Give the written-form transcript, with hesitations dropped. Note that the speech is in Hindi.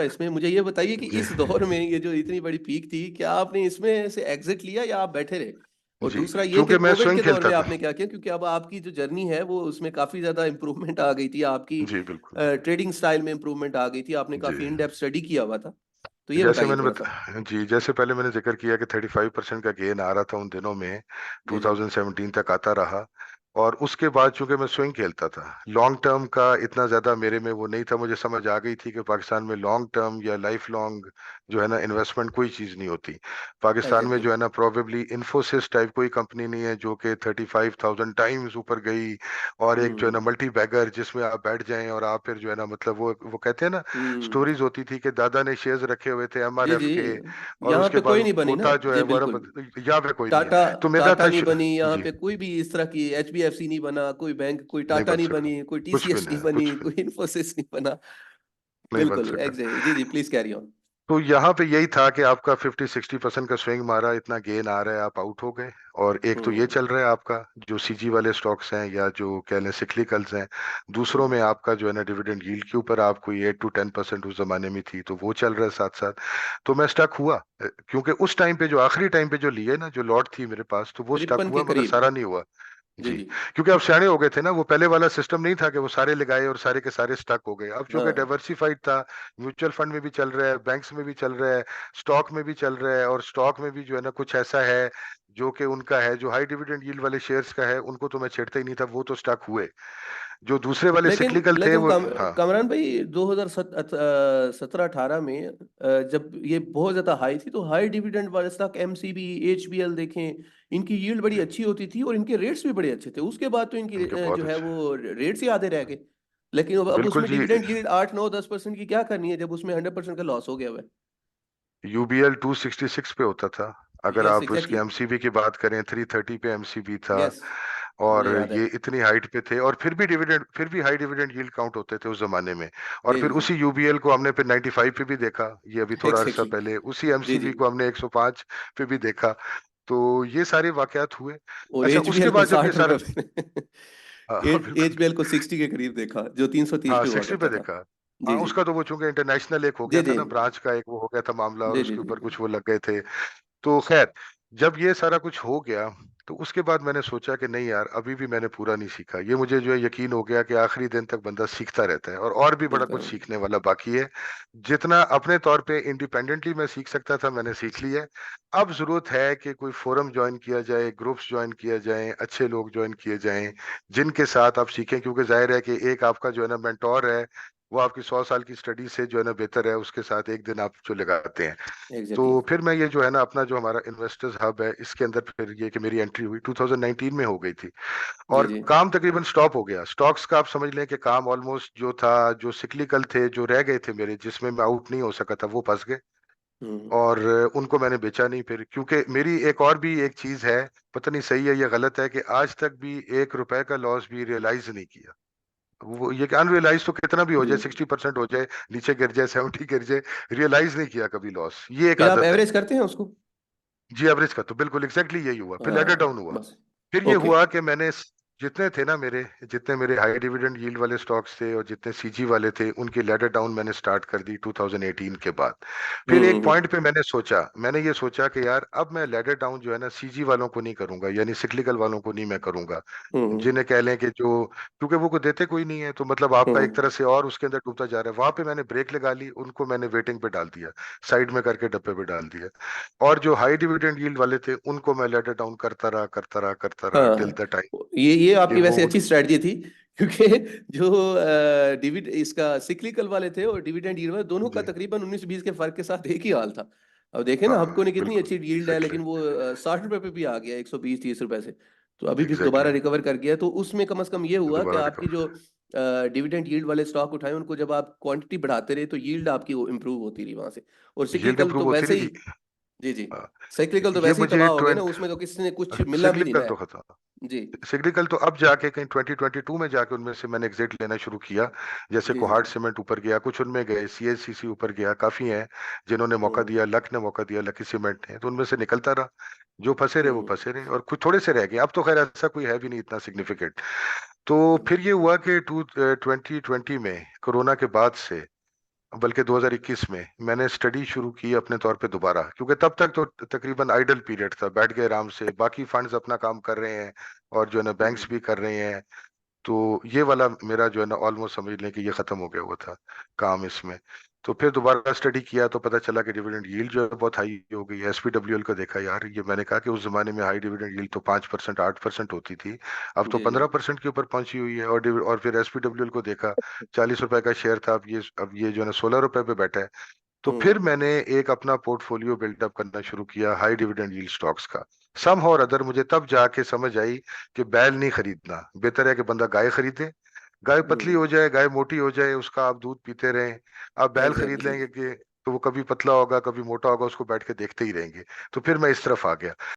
इसमें मुझे ये बताइए कि जी इस दौर में ये जो इतनी बड़ी पीक थी, क्या आपने इसमें से एग्जिट लिया या आप बैठे रहे? और जी। दूसरा ये कि क्योंकि मैं कोविड स्विंग के दौर खेलता में था। आपने क्या किया, क्योंकि अब आपकी जो जर्नी है वो उसमें काफी ज्यादा इंप्रूवमेंट आ गई थी आपकी। जी बिल्कुल। ट्रेडिंग स्टाइल में इंप्रूवमेंट आ गई थी, आपने जी काफी इन डेप्थ स्टडी किया हुआ था। तो ये जैसे बताइए मैंने थोड़ा सा। जी जैसे पहले मैंने जिक्र किया कि 35% का गेन आ रहा था उन दिनों में, जी जी 2017 तक आता रहा। और उसके बाद चूंकि मैं स्विंग खेलता था, लॉन्ग टर्म का इतना ज्यादा मेरे में वो नहीं था। मुझे समझ आ गई थी कि पाकिस्तान में लॉन्ग टर्म या लाइफ लॉन्ग जो है ना इन्वेस्टमेंट कोई चीज नहीं होती। पाकिस्तान में एग्जैक्टली। जो है ना प्रोबेबली इन्फोसिस टाइप कोई कंपनी नहीं है जो कि 35,000 टाइम्स ऊपर गई, और एक जो है ना हम्म मल्टी बैगर जिसमें आप बैठ जाएं और आप फिर जो है ना मतलब वो कहते हैं ना, हम्म। स्टोरीज होती थी कि दादा ने शेयर्स रखे हुए थे जी एमआरएफ जी। के, और यहाँ उसके पे बाद कोई वो नहीं बनी ना। पोता जो है जी वो बिल्कुल। यहाँ पे कोई नहीं है। टाटा तो मेरा टाटा था नहीं बनी यहाँ जी पे, कोई भी इस तरह की एचबीएफसी नहीं बना, कोई बैंक, कोई नहीं टाटा बन नहीं सका, बनी, कोई कुछ भी टीसीएस नहीं नहीं, बनी, कुछ भी कोई इन्फोसिस नहीं बना। नहीं बन बिल्कुल सका। एग्जैक्ट। जी जी, प्लीज कैरी ऑन। तो यहाँ पे यही था कि आपका 50-60% का स्विंग मारा, इतना गेन आ रहा है, आप आउट हो गए। और एक तो ये हम्म चल रहा है आपका जो सीजी वाले स्टॉक्स हैं या जो कह लें सिक्लिकल्स हैं। दूसरों हम्म। में आपका जो है ना डिविडेंड यील्ड के ऊपर आपको 8 to 10% उस जमाने में थी, तो वो चल रहा है साथ साथ। तो मैं स्टक हुआ, क्योंकि उस टाइम पे जो आखिरी टाइम पे जो लिए ना जो लॉट थी मेरे पास, तो वो स्टक 53 के हुआ मगर करीब। सारा नहीं हुआ। जी जी। जी। क्योंकि अब सियाने हो गए थे ना, वो पहले वाला सिस्टम नहीं था कि वो सारे लगाए और सारे के सारे स्टक हो गए। अब चूंकि हाँ। डाइवर्सिफाइड था, म्यूचुअल फंड में भी चल रहा है, बैंक्स में भी चल रहा है, स्टॉक में भी चल रहा है, और स्टॉक में भी जो है ना कुछ ऐसा है जो कि उनका है, जो हाई डिविडेंड यील्ड वाले शेयर्स का है, उनको तो मैं छेड़ता ही नहीं था, वो तो स्टक हुए। जो दूसरे वाले लेकिन सिक्लिकल थे लेकिन वो, हाँ कामरान भाई, 2017-18 में जब ये बहुत ज्यादा हाई थी, तो हाई डिविडेंड वाले स्टॉक एमसीबी, एचबीएल देखें, इनकी यील्ड बड़ी जी अच्छी होती थी और इनके रेट्स भी बड़े अच्छे थे। उसके बाद तो इनकी उनके बहुत जो है अच्छे। वो रेट्स ही आधे रह गए। लेकिन अब बिल्कुल उसमें जी। डिविडेंड यील्ड 8 9 10% की क्या करनी है जब उसमें 100% का लॉस हो गया हुआ है। यूबीएल 266 पे होता था। अगर यस आप उसकी एग्जैक्टली। एमसीबी की बात करें, 330 पे एमसीबी था। यस, और मुझे याद है। ये इतनी हाइट पे थे, और फिर भी हाई डिविडेंड यील्ड काउंट होते थे उस जमाने में। और जी फिर जी। उसी यूबीएल को हमने फिर 95 पे भी देखा, ये अभी थोड़ा अरसा एग्जैक्टली। पहले। उसी जी जी। एमसीबी को हमने 105 पे भी देखा। तो ये सारे वाकयात हुए। और अच्छा, उसके एचबीएल को बाद जब ये 60 रुपए सारा पे बिल्कुल। एचबीएल को 60 के करीब देखा, जो 330 हाँ, पे हुआ 60 पे करता था। देखा। हाँ, जी जी। उसका तो वो चूंकि इंटरनेशनल एक हो जी गया था जी ना, ब्रांच का एक वो हो गया था मामला, और जी जी उसके जी ऊपर जी। कुछ वो लग गए थे। तो खैर, जब ये सारा कुछ हो गया, तो उसके बाद मैंने सोचा कि नहीं यार, अभी भी मैंने पूरा नहीं सीखा। ये मुझे जो है यकीन हो गया कि आखिरी दिन तक बंदा सीखता रहता है, और भी बड़ा कुछ बिल्कुल। सीखने वाला बाकी है। जितना अपने तौर पे इंडिपेंडेंटली मैं सीख सकता था, मैंने सीख लिया है। अब जरूरत है कि कोई फोरम ज्वाइन किया जाए, ग्रुप्स ज्वाइन किया जाए, अच्छे लोग ज्वाइन किए जाएं जिनके साथ आप सीखें। क्योंकि जाहिर है कि एक आपका जो है ना मेंटोर है, वो आपकी 100 साल की स्टडी से जो है ना बेहतर है, उसके साथ एक दिन आप जो लगाते हैं। तो एग्जैक्टली। फिर मैं ये जो है ना अपना जो हमारा इन्वेस्टर्स हब है, इसके अंदर फिर ये कि मेरी एंट्री हुई 2019 में हो गई थी। जी और जी। काम तकरीबन स्टॉप हो गया स्टॉक्स का। आप समझ लें कि काम ऑलमोस्ट जो था, जो सिक्लिकल थे जो रह गए थे मेरे, जिसमें मैं आउट नहीं हो सका था, वो फंस गए। हम्म। और उनको मैंने बेचा नहीं फिर, क्योंकि मेरी एक और भी एक चीज है, पता नहीं सही है या गलत है, कि आज तक भी 1 रुपए का लॉस भी रियलाइज नहीं किया। वो ये कि अनरियलाइज तो कितना भी हो जी। जाए, 60% हो जाए, नीचे गिर जाए, 70 गिर जाए, रियलाइज नहीं किया कभी लॉस। ये एक फिर आप आदत है। एवरेज करते हैं उसको? जी एवरेज का तो बिल्कुल एग्जैक्टली यही हुआ, फिर लेटर हाँ डाउन हुआ। बस। फिर ये ओके। हुआ कि मैंने जितने थे ना मेरे, जितने मेरे हाई डिविडेंड यील्ड वाले स्टॉक्स थे और जितने सीजी वाले थे, उनकी लेटर डाउन मैंने स्टार्ट कर दी 2018 के बाद। फिर एक हम्म। पॉइंट पे मैंने ये सोचा कि यार अब मैं लेटर डाउन जो है ना सीजी वालों को नहीं करूंगा, यानी सिक्लिकल वालों को नहीं मैं करूंगा, हम्म जिन्हें कह लें कि जो, क्योंकि वो को देते कोई नहीं है, तो मतलब आपका एक हम्म। तरह से और उसके अंदर डूबता जा रहा है। वहां पे मैंने ब्रेक लगा ली, उनको मैंने वेटिंग पे डाल दिया, साइड में करके डब्बे पे डाल दिया। और जो हाई डिविडेंड यील्ड वाले थे, उनको मैं लेटर डाउन करता रहा हाँ टिल हाँ। द टाइम ये कि आपकी वो वैसे अच्छी स्ट्रेटजी थी, क्योंकि जो डिविड इसका सिक्लिकल वाले थे और डिविडेंड यील्ड वाले, दोनों का जी तकरीबन 19 20 के फर्क के साथ एक ही हाल था। अब देखें ना, हमको हाँ ने कितनी बिल्कुल अच्छी यील्ड है, एग्जैक्टली लेकिन वो 60 रुपए पे भी आ गया, 120 30 रुपए से। तो अभी भी दोबारा एग्जैक्टली रिकवर कर गया। तो उसमें कम से कम ये हुआ कि दोबारा आपकी रिकवर। जो डिविडेंड यील्ड वाले स्टॉक उठाए, उनको जब आप क्वांटिटी बढ़ाते रहे तो यील्ड आपकी इंप्रूव होती रही वहां से। और यील्ड सिक्लिकल इंप्रूव तो होती वैसे ही। रही। जी जी। हाँ, साइक्लिकल तो ये वैसे ही मुझे तबाह हो गए ना, 20 उसमें तो किसी ने कुछ मिला भी नहीं सिग्निकल ना तो है। खत्म। जी सिग्निकल तो अब जाके कहीं 2022 में जाके उनमें से मैंने एग्जिट लेना शुरू किया। जैसे जी जी। कोहाट सीमेंट ऊपर गया, कुछ उनमें गए, सीएचसीसी ऊपर गया, काफी हैं जिन्होंने मौका हम्म दिया, लक ने मौका दिया, लकी सीमेंट ने, तो उनमें से निकलता रहा। जो फंसे रहे वो हम्म फंसे रहे, और कुछ थोड़े से रह गए। अब तो खैर ऐसा कोई है भी नहीं इतना सिग्निफिकेंट। तो हम्म फिर ये हुआ कि 2020 में, कोरोना के बाद से, बल्कि 2021 में मैंने स्टडी शुरू की अपने तौर पे दोबारा, क्योंकि तब तक तो तकरीबन आइडल पीरियड था, बैठ गए आराम से, बाकी फंड्स अपना काम कर रहे हैं और जो है ना बैंक्स हम्म। भी कर रहे हैं। तो ये वाला मेरा जो है ना ऑलमोस्ट समझ लें कि ये खत्म हो गया हुआ था काम इसमें। तो फिर दोबारा स्टडी किया तो पता चला कि डिविडेंड यील्ड जो है बहुत हाई हो गई है। एसपीडब्ल्यूएल को देखा यार, ये मैंने कहा कि उस जमाने में हाई डिविडेंड यील्ड तो 5% 8% होती थी, अब तो जी जी। 15% के ऊपर पहुंची हुई है। और फिर एसपीडब्ल्यूएल को देखा, 40 रुपए का शेयर था, अब ये जो है ना 16 रुपए पे बैठा है। तो फिर हम्म। मैंने एक अपना पोर्टफोलियो बिल्डअप करना शुरू किया हाई डिविडेंड यील्ड स्टॉक्स का। सम और अदर मुझे तब जाके समझ आई कि बैल नहीं खरीदना, बेहतर है कि बंदा गाय खरीदे। गाय पतली हम्म। हो जाए, गाय मोटी हो जाए, उसका आप दूध पीते रहें। आप बैल खरीद एग्जैक्टली। लेंगे कि तो वो कभी पतला होगा कभी मोटा होगा, उसको बैठ के देखते ही रहेंगे। तो फिर मैं इस तरफ आ गया।